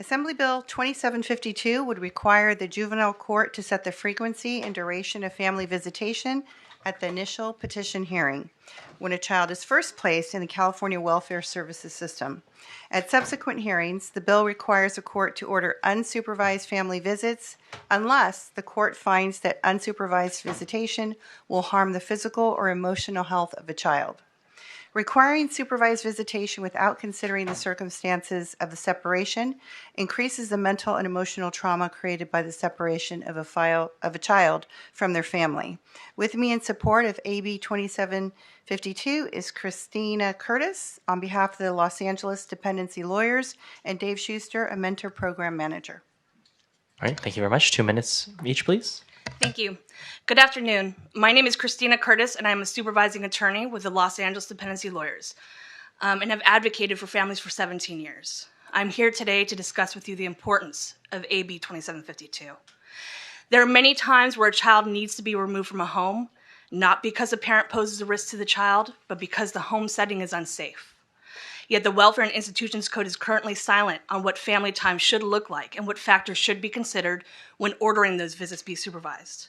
Assembly Bill 2752 would require the juvenile court to set the frequency and duration of family visitation at the initial petition hearing when a child is first placed in the California Welfare Services system. At subsequent hearings, the bill requires a court to order unsupervised family visits unless the court finds that unsupervised visitation will harm the physical or emotional health of a child. Requiring supervised visitation without considering the circumstances of the separation increases the mental and emotional trauma created by the separation of a child from their family. With me in support of AB 2752 is Christina Curtis on behalf of the Los Angeles Dependency Lawyers and Dave Schuster, a mentor program manager. All right, thank you very much. 2 minutes each, please. Thank you. Good afternoon. My name is Christina Curtis, and I'm a supervising attorney with the Los Angeles Dependency Lawyers, and have advocated for families for 17 years. I'm here today to discuss with you the importance of AB 2752. There are many times where a child needs to be removed from a home, not because a parent poses a risk to the child, but because the home setting is unsafe. Yet the Welfare and Institutions Code is currently silent on what family time should look like and what factors should be considered when ordering those visits be supervised.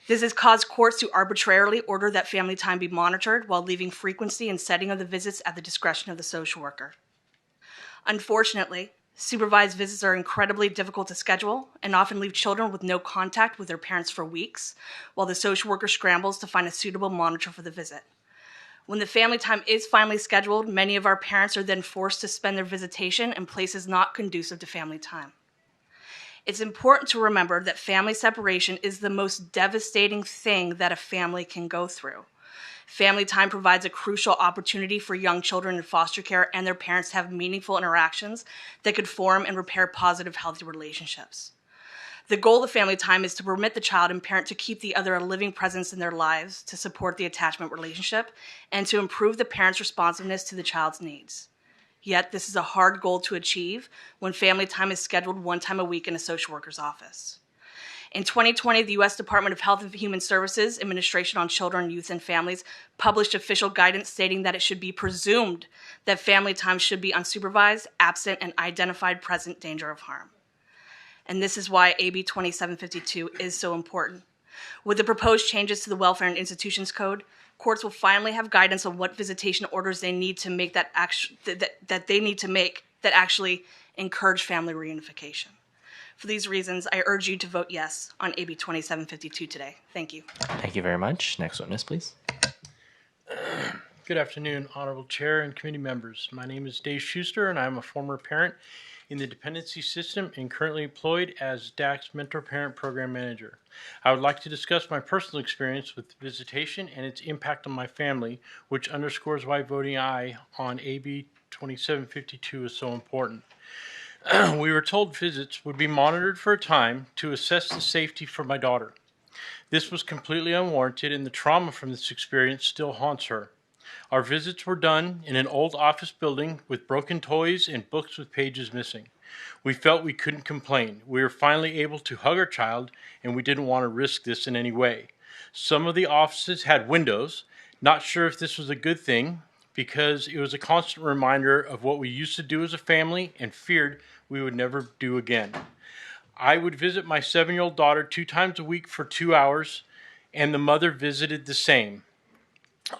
This has caused courts to arbitrarily order that family time be monitored while leaving frequency and setting of the visits at the discretion of the social worker. Unfortunately, supervised visits are incredibly difficult to schedule and often leave children with no contact with their parents for weeks, while the social worker scrambles to find a suitable monitor for the visit. When the family time is finally scheduled, many of our parents are then forced to spend their visitation in places not conducive to family time. It's important to remember that family separation is the most devastating thing that a family can go through. Family time provides a crucial opportunity for young children in foster care and their parents to have meaningful interactions that could form and repair positive, healthy relationships. The goal of family time is to permit the child and parent to keep the other a living presence in their lives, to support the attachment relationship, and to improve the parent's responsiveness to the child's needs. Yet, this is a hard goal to achieve when family time is scheduled one time a week in a social worker's office. In 2020, the U.S. Department of Health and Human Services Administration on Children, Youth, and Families published official guidance stating that it should be presumed that family time should be unsupervised, absent, and identified present danger of harm. And this is why AB 2752 is so important. With the proposed changes to the Welfare and Institutions Code, courts will finally have guidance on what visitation orders they need to make that actually encourage family reunification. For these reasons, I urge you to vote yes on AB 2752 today. Thank you. Thank you very much. Next witness, please. Good afternoon, Honorable Chair and committee members. My name is Dave Schuster, and I'm a former parent in the dependency system and currently employed as DAC's Mentor Parent Program Manager. I would like to discuss my personal experience with visitation and its impact on my family, which underscores why voting aye on AB 2752 is so important. We were told visits would be monitored for a time to assess the safety for my daughter. This was completely unwarranted, and the trauma from this experience still haunts her. Our visits were done in an old office building with broken toys and books with pages missing. We felt we couldn't complain. We were finally able to hug our child, and we didn't want to risk this in any way. Some of the offices had windows. Not sure if this was a good thing, because it was a constant reminder of what we used to do as a family and feared we would never do again. I would visit my 7-year-old daughter 2 times a week for 2 hours, and the mother visited the same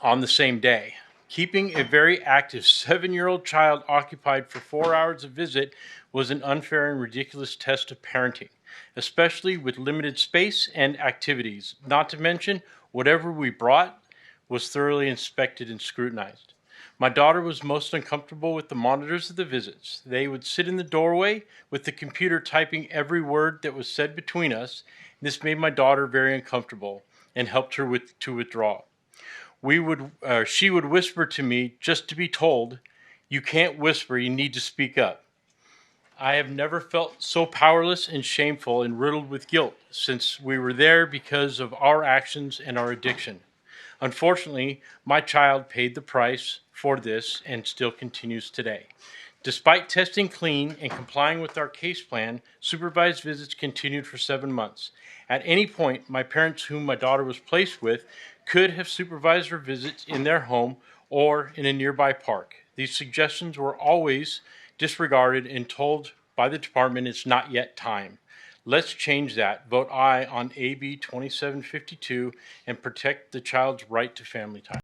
on the same day. Keeping a very active 7-year-old child occupied for 4 hours a visit was an unfair and ridiculous test of parenting, especially with limited space and activities. Not to mention, whatever we brought was thoroughly inspected and scrutinized. My daughter was most uncomfortable with the monitors of the visits. They would sit in the doorway with the computer typing every word that was said between us. This made my daughter very uncomfortable and helped her to withdraw. She would whisper to me just to be told, "You can't whisper, you need to speak up." I have never felt so powerless and shameful and riddled with guilt since we were there because of our actions and our addiction. Unfortunately, my child paid the price for this and still continues today. Despite testing clean and complying with our case plan, supervised visits continued for 7 months. At any point, my parents, whom my daughter was placed with, could have supervised her visits in their home or in a nearby park. These suggestions were always disregarded and told by the department, it's not yet time. Let's change that. Vote aye on AB 2752 and protect the child's right to family time.